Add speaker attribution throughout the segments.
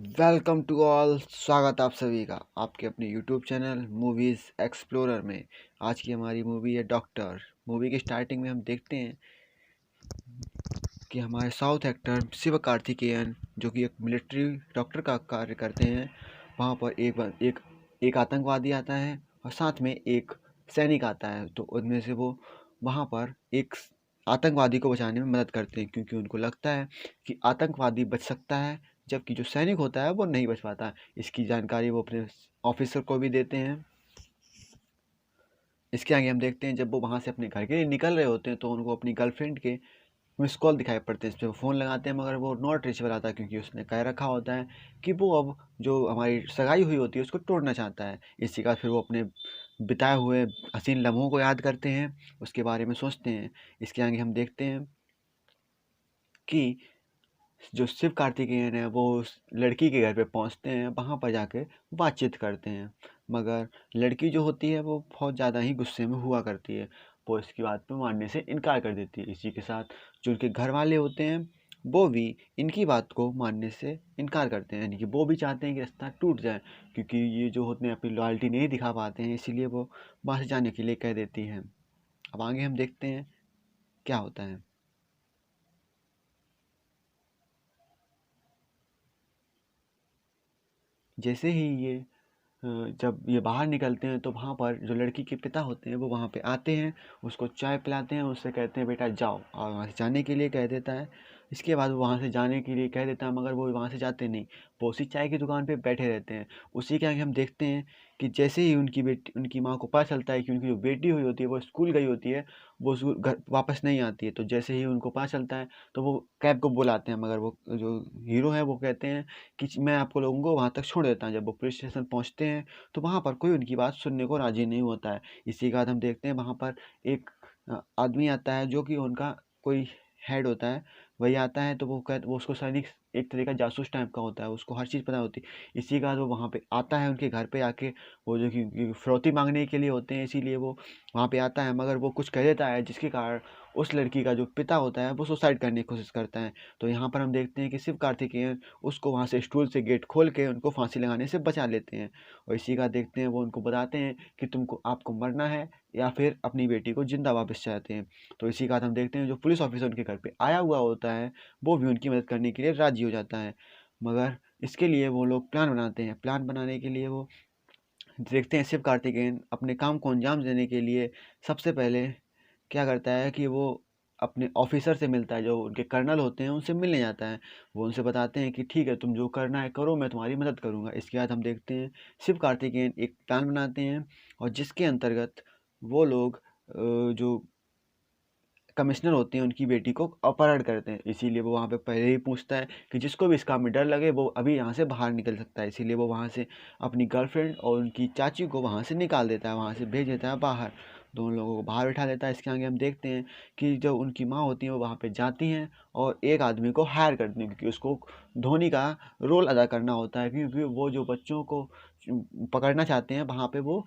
Speaker 1: Welcome to all. स्वागत आप सभी का आपके अपने यूट्यूब चैनल मूवीज़ एक्सप्लोरर में। आज की हमारी मूवी है डॉक्टर। मूवी की स्टार्टिंग में हम देखते हैं कि हमारे साउथ एक्टर शिव कार्तिकेयन, जो कि एक मिलिट्री डॉक्टर का कार्य करते हैं, वहाँ पर एक आतंकवादी आता है और साथ में एक सैनिक आता है। तो उनमें से वो वहाँ पर एक आतंकवादी को बचाने में मदद करते हैं, क्योंकि उनको लगता है कि आतंकवादी बच सकता है, जबकि जो सैनिक होता है वो नहीं बच पाता। इसकी जानकारी वो अपने ऑफिसर को भी देते हैं। इसके आगे हम देखते हैं, जब वो वहाँ से अपने घर के लिए निकल रहे होते हैं तो उनको अपनी गर्लफ्रेंड के मिस कॉल दिखाई पड़ते हैं। इस पर फ़ोन लगाते हैं, मगर वो नॉट रीचेबल आता है, क्योंकि उसने कह रखा होता है कि वो अब जो हमारी सगाई हुई होती है उसको तोड़ना चाहता है। इसी का फिर वो अपने बिताए हुए हसीन लम्हों को याद करते हैं, उसके बारे में सोचते हैं। इसके आगे हम देखते हैं कि जो शिव कार्तिकेयन है वो उस लड़की के घर पे पहुंचते हैं, वहाँ पर जाके बातचीत करते हैं। मगर लड़की जो होती है वो बहुत ज़्यादा ही गुस्से में हुआ करती है। वो इसकी बात पे मानने से इनकार कर देती है। इसी के साथ जो उनके घर वाले होते हैं वो भी इनकी बात को मानने से इनकार करते हैं, यानी कि वो भी चाहते हैं कि रास्ता टूट जाए, क्योंकि ये जो होते हैं अपनी लॉयल्टी नहीं दिखा पाते हैं, इसीलिए वो वहाँ से जाने के लिए कह देती हैं। अब आगे हम देखते हैं क्या होता है। जैसे ही ये जब ये बाहर निकलते हैं तो वहाँ पर जो लड़की के पिता होते हैं वो वहाँ पे आते हैं, उसको चाय पिलाते हैं, उससे कहते हैं बेटा जाओ, और वहाँ से जाने के लिए कह देता है। इसके बाद वो वहाँ से जाने के लिए कह देता है, मगर वो वहाँ से जाते नहीं। वो उसी चाय की दुकान पे बैठे रहते हैं। उसी के आगे हम देखते हैं कि जैसे ही उनकी माँ को पता चलता है कि उनकी जो बेटी हुई होती है वो स्कूल गई होती है, वो घर वापस नहीं आती है, तो जैसे ही उनको पता चलता है तो वो कैब को बुलाते हैं, मगर वो जो हीरो है वो कहते हैं कि मैं आपको लोगों को वहाँ तक छोड़ देता हूँ। जब वो पुलिस स्टेशन पहुँचते हैं तो वहाँ पर कोई उनकी बात सुनने को राज़ी नहीं होता है। इसी के बाद हम देखते हैं वहाँ पर एक आदमी आता है, जो कि उनका कोई हेड होता है। वही आता है तो वो उसको सैनिक, एक तरह का जासूस टाइप का होता है, उसको हर चीज़ पता होती है। इसी के बाद वो वहाँ पे आता है उनके घर पे आके, वो जो कि फिरौती माँगने के लिए होते हैं, इसीलिए वो वहाँ पे आता है, मगर वो कुछ कह देता है जिसके कारण उस लड़की का जो पिता होता है वो सुसाइड करने की कोशिश करता है। तो यहाँ पर हम देखते हैं कि शिव कार्तिकेयन उसको वहाँ से स्टूल से गेट खोल के उनको फांसी लगाने से बचा लेते हैं। और इसी का देखते हैं, वो उनको बताते हैं कि आपको मरना है या फिर अपनी बेटी को जिंदा वापस चाहते हैं। तो इसी का हम देखते हैं, जो पुलिस ऑफिसर उनके घर पे आया हुआ होता है वो भी उनकी मदद करने के लिए राजी हो जाता है। मगर इसके लिए वो लोग प्लान बनाते हैं। प्लान बनाने के लिए वो देखते हैं, शिव कार्तिकेयन अपने काम को अंजाम देने के लिए सबसे पहले क्या करता है कि वो अपने ऑफिसर से मिलता है, जो उनके कर्नल होते हैं उनसे मिलने जाता है। वो उनसे बताते हैं कि ठीक है, तुम जो करना है करो, मैं तुम्हारी मदद करूँगा। इसके बाद हम देखते हैं शिव कार्तिकेयन एक प्लान बनाते हैं, और जिसके अंतर्गत वो लोग जो कमिश्नर होते हैं उनकी बेटी को अपहरण करते हैं। इसीलिए वो वहाँ पे पहले ही पूछता है कि जिसको भी इस काम में डर लगे वो अभी यहाँ से बाहर निकल सकता है। इसीलिए वो वहाँ से अपनी गर्लफ्रेंड और उनकी चाची को वहाँ से निकाल देता है, वहाँ से भेज देता है बाहर। दोनों लोगों को बाहर बैठा देता है। इसके आगे हम देखते हैं कि जो उनकी माँ होती है वो वहाँ पे जाती हैं और एक आदमी को हायर करती हैं, क्योंकि उसको धोनी का रोल अदा करना होता है, क्योंकि वो जो बच्चों को पकड़ना चाहते हैं वहाँ पे वो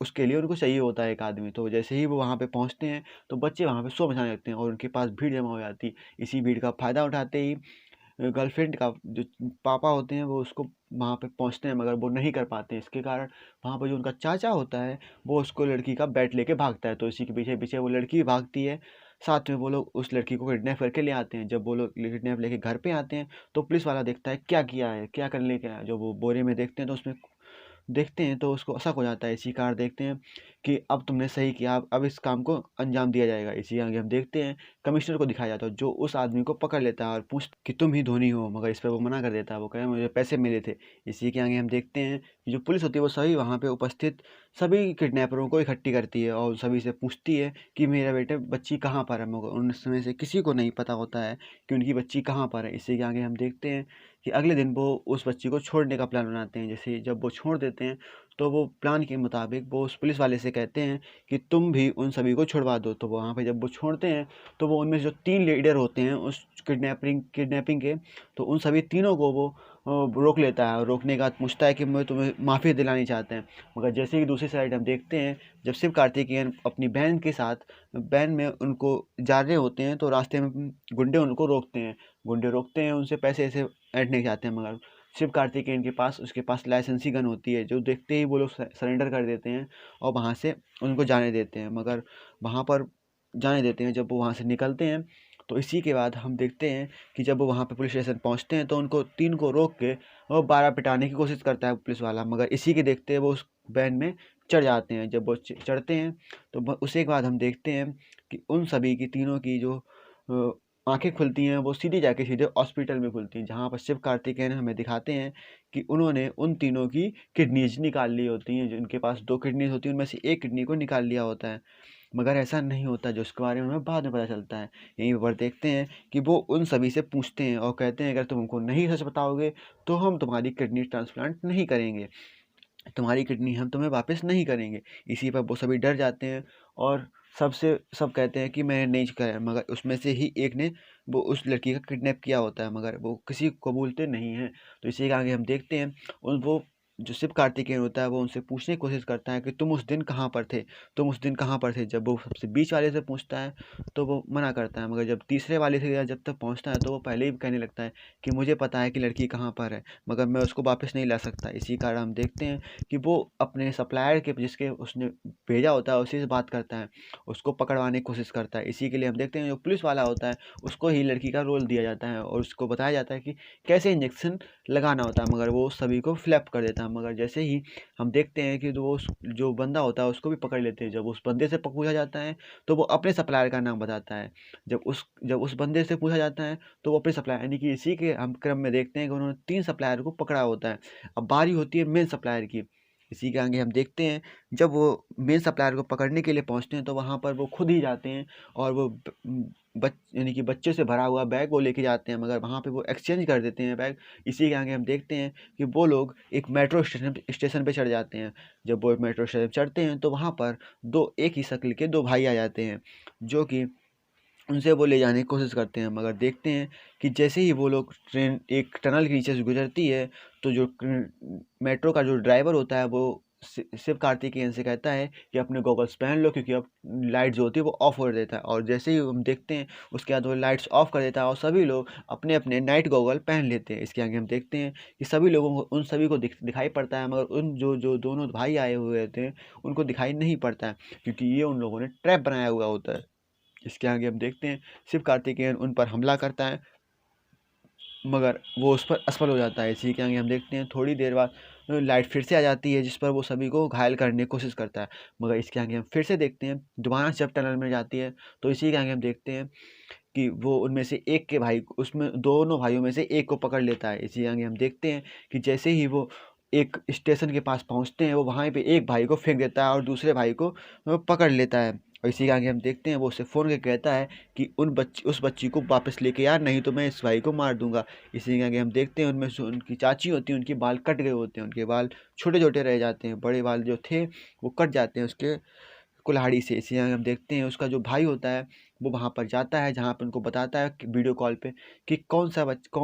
Speaker 1: उसके लिए उनको चाहिए होता है एक आदमी। तो जैसे ही वो वहाँ पे पहुँचते हैं तो बच्चे वहाँ पे शोर मचाने लगते हैं और उनके पास भीड़ जमा हो जाती है। इसी भीड़ का फ़ायदा उठाते ही गर्लफ्रेंड का जो पापा होते हैं वो उसको वहाँ पे पहुँचते हैं, मगर वो नहीं कर पाते हैं। इसके कारण वहाँ पर जो उनका चाचा होता है वो उसको लड़की का बैट लेके भागता है, तो इसी के पीछे पीछे वो लड़की भी भागती है। साथ में वो लोग उस लड़की को किडनैप करके ले आते हैं। जब वो लोग किडनैप लेके घर पे आते हैं तो पुलिस वाला देखता है क्या किया है, क्या कर लेके आया। जो वो बोरे में देखते हैं तो उसमें देखते हैं तो उसको शक हो जाता है। इसी कारण देखते हैं कि अब तुमने सही किया, अब इस काम को अंजाम दिया जाएगा। इसी आगे हम देखते हैं कमिश्नर को दिखाया जाता है, जो उस आदमी को पकड़ लेता है और पूछ कि तुम ही धोनी हो, मगर इस पर वो मना कर देता है। वो कहे मुझे पैसे मिले थे। इसी के आगे हम देखते हैं कि जो पुलिस होती है वो सभी वहाँ पे उपस्थित सभी किडनैपरों को इकट्ठी करती है और सभी से पूछती है कि मेरा बेटे बच्ची कहाँ पर है, मगर उन समय से किसी को नहीं पता होता है कि उनकी बच्ची कहाँ पर है। इसी के आगे हम देखते हैं कि अगले दिन वो उस बच्ची को छोड़ने का प्लान बनाते हैं। जैसे जब वो छोड़ देते हैं तो वो प्लान के मुताबिक वो उस पुलिस वाले से कहते हैं कि तुम भी उन सभी को छुड़वा दो। तो वहाँ पे जब वो छोड़ते हैं तो वो उनमें से जो 3 लीडर होते हैं उस किडनैपिंग किडनैपिंग के, तो उन सभी तीनों को वो रोक लेता है और रोकने के बाद पूछता है कि मैं तुम्हें माफ़ी दिलानी चाहते हैं। मगर जैसे ही दूसरी साइड हम देखते हैं, जब शिव कार्तिकेयन अपनी बहन के साथ वैन में उनको जा रहे होते हैं तो रास्ते में गुंडे उनको रोकते हैं। गुंडे रोकते हैं, उनसे पैसे ऐसे ऐंठने चाहते हैं, मगर शिव कार्तिकेयन के पास उसके पास लाइसेंसी गन होती है, जो देखते ही वो लोग सरेंडर कर देते हैं और वहाँ से उनको जाने देते हैं। मगर वहाँ पर जाने देते हैं, जब वो वहाँ से निकलते हैं तो इसी के बाद हम देखते हैं कि जब वो वहाँ पे पुलिस स्टेशन पहुँचते हैं तो उनको तीन को रोक के वो 12 पिटाने की कोशिश करता है पुलिस वाला, मगर इसी के देखते वो उस वैन में चढ़ जाते हैं। जब वो चढ़ते हैं तो उसी के बाद हम देखते हैं कि उन सभी की तीनों की जो आंखें खुलती हैं वो सीधे जाके सीधे हॉस्पिटल में खुलती हैं, जहाँ पर शिव कार्तिकेयन हमें दिखाते हैं कि उन्होंने उन तीनों की किडनीज निकाल ली होती हैं। जिनके पास 2 किडनीज होती हैं उनमें से एक किडनी को निकाल लिया होता है, मगर ऐसा नहीं होता, जो उसके बारे में हमें बाद में पता चलता है। यहीं पर देखते हैं कि वो उन सभी से पूछते हैं और कहते हैं अगर तुम हमको नहीं सच बताओगे तो हम तुम्हारी किडनी ट्रांसप्लांट नहीं करेंगे, तुम्हारी किडनी हम तुम्हें वापस नहीं करेंगे। इसी पर वो सभी डर जाते हैं और सब कहते हैं कि मैंने नहीं करा, मगर उसमें से ही एक ने वो उस लड़की का किडनैप किया होता है, मगर वो किसी को बोलते नहीं हैं। तो इसी के आगे हम देखते हैं उन वो जो शिव कार्तिकेयन होता है वो उनसे पूछने की कोशिश करता है कि तुम उस दिन कहाँ पर थे, तुम उस दिन कहाँ पर थे। जब वो सबसे बीच वाले से पूछता है तो वो मना करता है, मगर जब तीसरे वाले से जब तक पहुँचता है तो वो पहले ही कहने लगता है कि मुझे पता है कि लड़की कहाँ पर है, मगर मैं उसको वापस नहीं ला सकता। इसी कारण हम देखते हैं कि वो अपने सप्लायर के जिसके उसने भेजा होता है उसी से बात करता है, उसको पकड़वाने की कोशिश करता है। इसी के लिए हम देखते हैं जो पुलिस वाला होता है उसको ही लड़की का रोल दिया जाता है और उसको बताया जाता है कि कैसे इंजेक्शन लगाना होता है, मगर वो सभी को फ्लैप कर देता है। मगर जैसे ही हम देखते हैं कि वो जो बंदा होता है उसको भी पकड़ लेते हैं। जब उस बंदे से पूछा जाता है तो वो अपने सप्लायर का नाम बताता है। जब उस बंदे से पूछा जाता है तो वो अपने सप्लायर, यानी कि इसी के हम क्रम में देखते हैं कि उन्होंने 3 सप्लायर को पकड़ा होता है। अब बारी होती है मेन सप्लायर की। इसी के आगे हम देखते हैं जब वो मेन सप्लायर को पकड़ने के लिए पहुंचते हैं तो वहाँ पर वो खुद ही जाते हैं और वो यानी कि बच्चे से भरा हुआ बैग वो लेके जाते हैं, मगर वहाँ पे वो एक्सचेंज कर देते हैं बैग। इसी के आगे हम देखते हैं कि वो लोग एक मेट्रो स्टेशन पे चढ़ जाते हैं। जब वो मेट्रो स्टेशन चढ़ते हैं तो वहाँ पर दो एक ही शक्ल के दो भाई आ जाते हैं, जो कि उनसे वो ले जाने की कोशिश करते हैं। मगर देखते हैं कि जैसे ही वो लोग ट्रेन एक टनल के नीचे से गुजरती है तो जो मेट्रो का जो ड्राइवर होता है वो शिव कार्तिकेयन से कहता है कि अपने गॉगल्स पहन लो, क्योंकि अब लाइट जो होती है वो ऑफ हो देता है। और जैसे ही हम देखते हैं उसके बाद वो लाइट्स ऑफ कर देता है और सभी लोग अपने अपने नाइट गॉगल पहन लेते हैं। इसके आगे हम देखते हैं कि सभी लोगों को उन सभी को दिखाई पड़ता है, मगर उन जो जो दोनों भाई आए हुए होते हैं उनको दिखाई नहीं पड़ता है, क्योंकि ये उन लोगों ने ट्रैप बनाया हुआ होता है। इसके आगे हम देखते हैं शिव कार्तिकेयन उन पर हमला करता है, मगर वो उस पर असफल हो जाता है। इसी के आगे हम देखते हैं थोड़ी देर बाद लाइट फिर से आ जाती है, जिस पर वो सभी को घायल करने की कोशिश करता है। मगर इसके आगे हम फिर से देखते हैं दोबारा जब टनल में जाती है तो इसी के आगे हम देखते हैं कि वो उनमें से एक के भाई उसमें दोनों भाइयों में से एक को पकड़ लेता है। इसी आगे हम देखते हैं कि जैसे ही वो एक स्टेशन के पास पहुंचते हैं वो वहाँ पे एक भाई को फेंक देता है और दूसरे भाई को पकड़ लेता है। और इसी के आगे हम देखते हैं वो उससे फ़ोन करके कहता है कि उस बच्ची को वापस लेके आ, नहीं तो मैं इस भाई को मार दूंगा। इसी के आगे हम देखते हैं उनमें से उनकी चाची होती है, उनके बाल कट गए होते हैं, उनके बाल छोटे छोटे रह जाते हैं, बड़े बाल जो थे वो कट जाते हैं उसके कुल्हाड़ी से। इसी हम देखते हैं उसका जो भाई होता है वो वहाँ पर जाता है, जहाँ पे उनको बताता है कि वीडियो कॉल पे कि कौन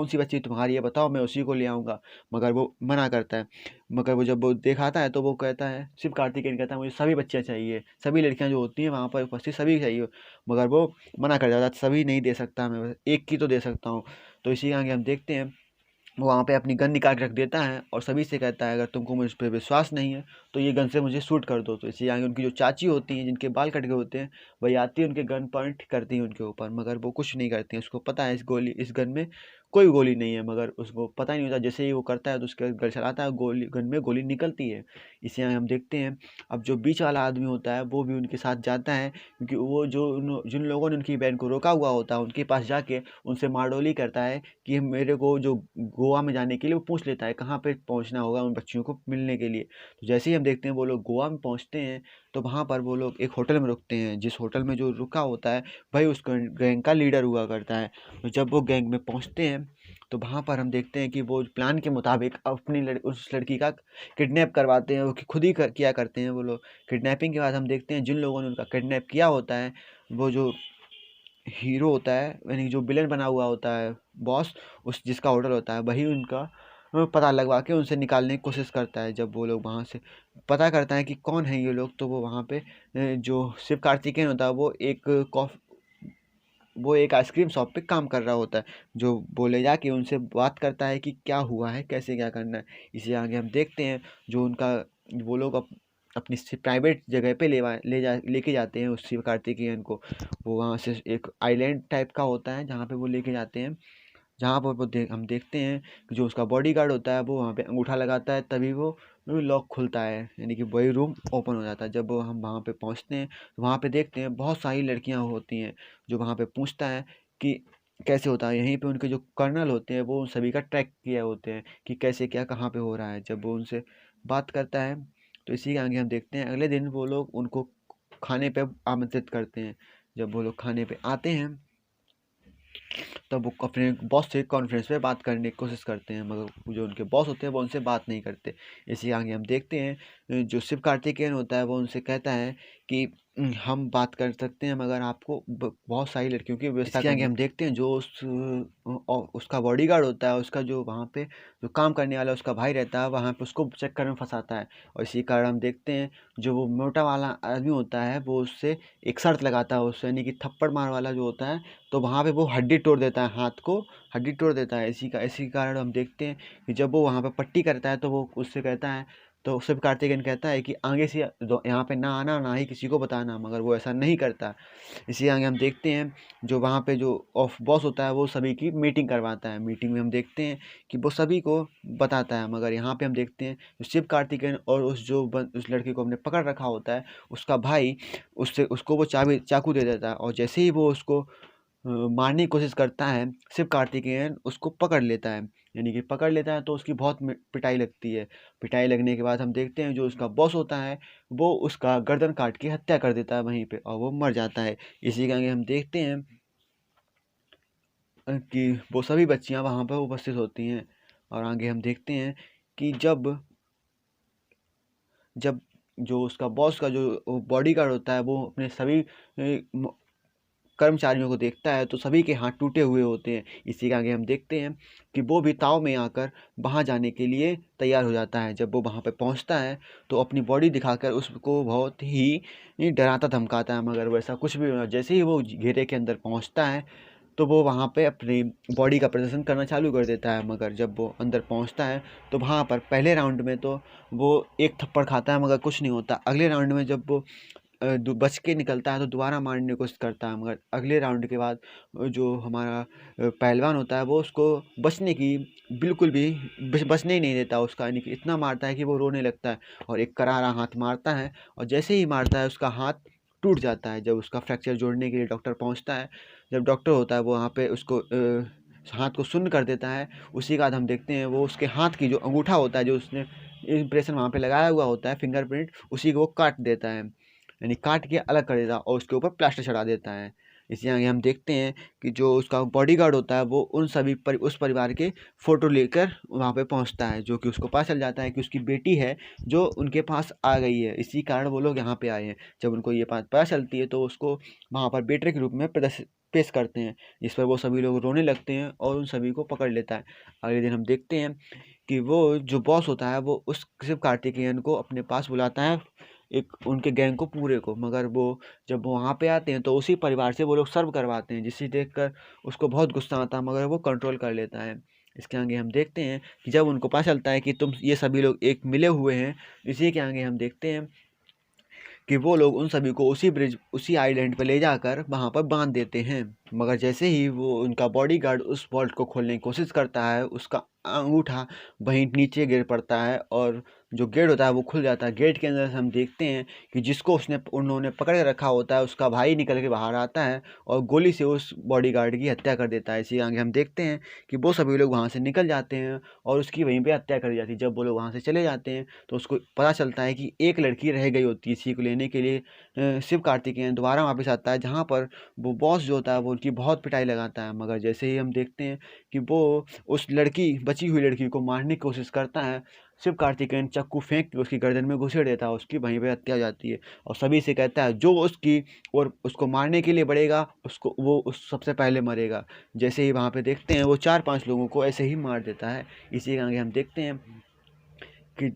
Speaker 1: सी बच्ची तुम्हारी है, बताओ मैं उसी को ले आऊँगा। मगर वो मना करता है। मगर वो जब वो दिखाता है तो वो कहता है, शिव कार्तिकेयन कहता है मुझे सभी बच्चियाँ चाहिए, सभी लड़कियाँ जो होती हैं वहाँ पर उपस्थित सभी चाहिए। मगर वो मना कर जाता है, सभी नहीं दे सकता, मैं बस एक की तो दे सकता हूँ। तो इसी के आगे हम देखते हैं वो वहाँ पे अपनी गन निकाल के रख देता है और सभी से कहता है अगर तुमको मुझ पे विश्वास नहीं है तो ये गन से मुझे शूट कर दो। तो इसी आगे उनकी जो चाची होती हैं जिनके बाल कट गए होते हैं वही आती है, उनके गन पॉइंट करती हैं उनके ऊपर, मगर वो कुछ नहीं करती हैं। उसको पता है इस गन में कोई गोली नहीं है, मगर उसको पता ही नहीं होता। जैसे ही वो करता है तो उसके गन चलाता है, गोली गन में गोली निकलती है। इसी आगे हम देखते हैं अब जो बीच वाला आदमी होता है वो भी उनके साथ जाता है, क्योंकि वो जिन लोगों ने उनकी बहन को रोका हुआ होता है उनके पास जाके उनसे मारडोली करता है कि मेरे को जो गोवा में जाने के लिए वो पूछ लेता है कहाँ पे पहुँचना होगा उन बच्चियों को मिलने के लिए। तो जैसे ही हम देखते हैं वो लोग गोवा में पहुँचते हैं तो वहाँ पर वो लोग एक होटल में रुकते हैं, जिस होटल में जो रुका होता है वही उस गैंग का लीडर हुआ करता है। तो जब वो गैंग में पहुँचते हैं तो वहाँ पर हम देखते हैं कि वो प्लान के मुताबिक उस लड़की का किडनैप करवाते हैं, वो खुद ही किया करते हैं वो लोग। किडनैपिंग के बाद हम देखते हैं जिन लोगों ने उनका किडनैप किया होता है वो जो हीरो होता है, यानी जो विलेन बना हुआ होता है बॉस, उस जिसका होटल होता है वही उनका पता लगवा के उनसे निकालने की कोशिश करता है। जब वो लोग वहाँ से पता करता है कि कौन है ये लोग, तो वो वहाँ पे जो शिव कार्तिकेयन होता है वो एक आइसक्रीम शॉप पे काम कर रहा होता है, जो वो ले जाके उनसे बात करता है कि क्या हुआ है, कैसे क्या करना है। इसे आगे हम देखते हैं जो उनका वो लोग अपनी प्राइवेट जगह पे लेके जाते हैं उस शिव कार्तिकेयन को। वो वहाँ से एक आइलैंड टाइप का होता है जहाँ पे वो लेके जाते हैं, जहाँ पर हम देखते हैं कि जो उसका बॉडीगार्ड होता है वो वहाँ पे अंगूठा लगाता है, तभी वो लॉक खुलता है, यानी कि वही रूम ओपन हो जाता है। जब हम वहाँ पे पहुँचते हैं तो वहाँ पे देखते हैं बहुत सारी लड़कियाँ होती हैं, जो वहाँ पे पूछता है कि कैसे होता है। यहीं पे उनके जो कर्नल होते हैं वो उन सभी का ट्रैक किए होते हैं कि कैसे क्या कहाँ पे हो रहा है। जब वो उनसे बात करता है तो इसी के आगे हम देखते हैं अगले दिन वो लोग उनको खाने पे आमंत्रित करते हैं। जब वो लोग खाने पे आते हैं तब वो अपने बॉस से कॉन्फ्रेंस में बात करने की कोशिश करते हैं, मगर जो उनके बॉस होते हैं वो उनसे बात नहीं करते। इसी आगे हम देखते हैं जो शिव कार्तिकेयन होता है वो उनसे कहता है कि हम बात कर सकते हैं, मगर आपको बहुत सारी लड़कियों की व्यवस्था करनी। आगे हम देखते हैं जो उसका बॉडीगार्ड होता है, उसका जो वहाँ पे जो काम करने वाला उसका भाई रहता है, वहाँ पे उसको चक्कर में फंसाता है। और इसी कारण हम देखते हैं जो वो मोटा वाला आदमी होता है वो उससे एक शर्त लगाता है, उससे यानी कि थप्पड़ मार वाला जो होता है, तो वहाँ पे वो हड्डी तोड़ देता है, हाथ को हड्डी तोड़ देता है। इसी कारण हम देखते हैं कि जब वो वहाँ पे पट्टी करता है तो वो उससे कहता है, तो शिव कार्तिकेयन कहता है कि आगे से यहाँ पे ना आना, ना ही किसी को बताना, मगर वो ऐसा नहीं करता। इसी आगे हम देखते हैं जो वहाँ पे जो ऑफ बॉस होता है वो सभी की मीटिंग करवाता है। मीटिंग में हम देखते हैं कि वो सभी को बताता है, मगर यहाँ पे हम देखते हैं जो शिव कार्तिकेयन और उस लड़के को हमने पकड़ रखा होता है, उसका भाई उसको वो चाकू दे देता है। और जैसे ही वो उसको मारने की कोशिश करता है, शिव कार्तिकेयन उसको पकड़ लेता है, यानी कि पकड़ लेता है, तो उसकी बहुत पिटाई लगती है। पिटाई लगने के बाद हम देखते हैं जो उसका बॉस होता है वो उसका गर्दन काट के हत्या कर देता है वहीं पे, और वो मर जाता है। इसी के आगे हम देखते हैं कि वो सभी बच्चियां वहाँ पर उपस्थित होती हैं। और आगे हम देखते हैं कि जब जब जो उसका बॉस का जो बॉडीगार्ड होता है वो अपने सभी कर्मचारियों को देखता है तो सभी के हाथ टूटे हुए होते हैं। इसी के आगे हम देखते हैं कि वो भी ताव में आकर वहाँ जाने के लिए तैयार हो जाता है। जब वो वहाँ पे पहुँचता है तो अपनी बॉडी दिखाकर उसको बहुत ही डराता धमकाता है, मगर वैसा कुछ भी नहीं। जैसे ही वो घेरे के अंदर पहुँचता है तो वो वहाँ पे अपनी बॉडी का प्रदर्शन करना चालू कर देता है, मगर जब वो अंदर पहुँचता है तो वहाँ पर पहले राउंड में तो वो एक थप्पड़ खाता है, मगर कुछ नहीं होता। अगले राउंड में जब वो बच के निकलता है तो दोबारा मारने की कोशिश करता है, मगर अगले राउंड के बाद जो हमारा पहलवान होता है वो उसको बचने की बिल्कुल भी बचने ही नहीं देता उसका, यानी कि इतना मारता है कि वो रोने लगता है और एक करारा हाथ मारता है। और जैसे ही मारता है उसका हाथ टूट जाता है। जब उसका फ्रैक्चर जोड़ने के लिए डॉक्टर पहुंचता है, जब डॉक्टर होता है वो वहाँ पे उसको हाथ को शून्य कर देता है। उसी के बाद हम देखते हैं वो उसके हाथ की जो अंगूठा होता है, जो उसने इम्प्रेशन वहाँ पे लगाया हुआ होता है, फिंगरप्रिंट, उसी को वो काट देता है, यानी काट के अलग कर देता है और उसके ऊपर प्लास्टर चढ़ा देता है। इसी आगे हम देखते हैं कि जो उसका बॉडीगार्ड होता है वो उन सभी उस परिवार के फ़ोटो लेकर वहाँ पे पहुँचता है, जो कि उसको पता चल जाता है कि उसकी बेटी है जो उनके पास आ गई है, इसी कारण वो लोग यहाँ पे आए हैं। जब उनको ये बात पता चलती है तो उसको वहाँ पर बेटे के रूप में पेश करते हैं, जिस पर वो सभी लोग रोने लगते हैं और उन सभी को पकड़ लेता है। अगले दिन हम देखते हैं कि वो जो बॉस होता है वो उस शिव कार्तिकेयन को अपने पास बुलाता है, एक उनके गैंग को पूरे को, मगर वो जब वो वहाँ पे आते हैं तो उसी परिवार से वो लोग सर्व करवाते हैं, जिसे देखकर उसको बहुत गुस्सा आता है, मगर वो कंट्रोल कर लेता है। इसके आगे हम देखते हैं कि जब उनको पता चलता है कि तुम ये सभी लोग एक मिले हुए हैं, इसी के आगे हम देखते हैं कि वो लोग उन सभी को उसी आइलैंड पे ले जाकर वहाँ पर बांध देते हैं। मगर जैसे ही वो उनका बॉडीगार्ड उस वॉल्ट को खोलने की कोशिश करता है, उसका अंगूठा वहीं नीचे गिर पड़ता है और जो गेट होता है वो खुल जाता है। गेट के अंदर से हम देखते हैं कि जिसको उन्होंने पकड़ के रखा होता है उसका भाई निकल के बाहर आता है और गोली से उस बॉडीगार्ड की हत्या कर देता है। इसी आगे हम देखते हैं कि वो सभी लोग वहाँ से निकल जाते हैं और उसकी वहीं पे हत्या कर दी जाती है। जब वो लोग वहाँ से चले जाते हैं तो उसको पता चलता है कि एक लड़की रह गई होती है। इसी को लेने के लिए शिव कार्तिकेयन दोबारा वापस आता है, जहाँ पर वो बॉस जो होता है वो उनकी बहुत पिटाई लगाता है, मगर जैसे ही हम देखते हैं कि वो उस बची हुई लड़की को मारने की कोशिश करता है, शिव कार्तिकेयन चाकू फेंक के उसकी गर्दन में घुसेड़ देता है, उसकी वहीं पे हत्या हो जाती है। और सभी से कहता है जो उसकी और उसको मारने के लिए बढ़ेगा उसको वो उस सबसे पहले मरेगा। जैसे ही वहाँ पे देखते हैं वो 4-5 लोगों को ऐसे ही मार देता है। इसी के आगे हम देखते हैं कि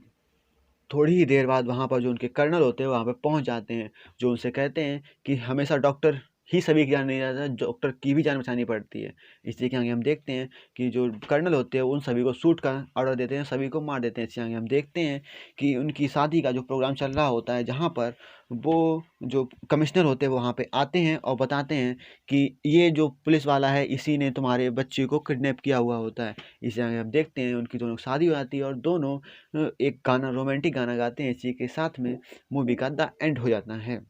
Speaker 1: थोड़ी ही देर बाद वहाँ पर जो उनके कर्नल होते हैं वहाँ पे पहुँच जाते हैं, जो उनसे कहते हैं कि हमेशा डॉक्टर ही सभी की जान नहीं जाता, डॉक्टर की भी जान बचानी पड़ती है। इसी के आगे हम देखते हैं कि जो कर्नल होते हैं उन सभी को शूट का ऑर्डर देते हैं, सभी को मार देते हैं। इसके आगे हम देखते हैं कि उनकी शादी का जो प्रोग्राम चल रहा होता है, जहाँ पर वो जो कमिश्नर होते हैं वो वहाँ पे आते हैं और बताते हैं कि ये जो पुलिस वाला है इसी ने तुम्हारे बच्चे को किडनैप किया हुआ होता है। इसी आगे हम देखते हैं उनकी दोनों की शादी हो जाती है और दोनों एक गाना रोमांटिक गाना गाते हैं। इसी के साथ में मूवी का द एंड हो जाता है।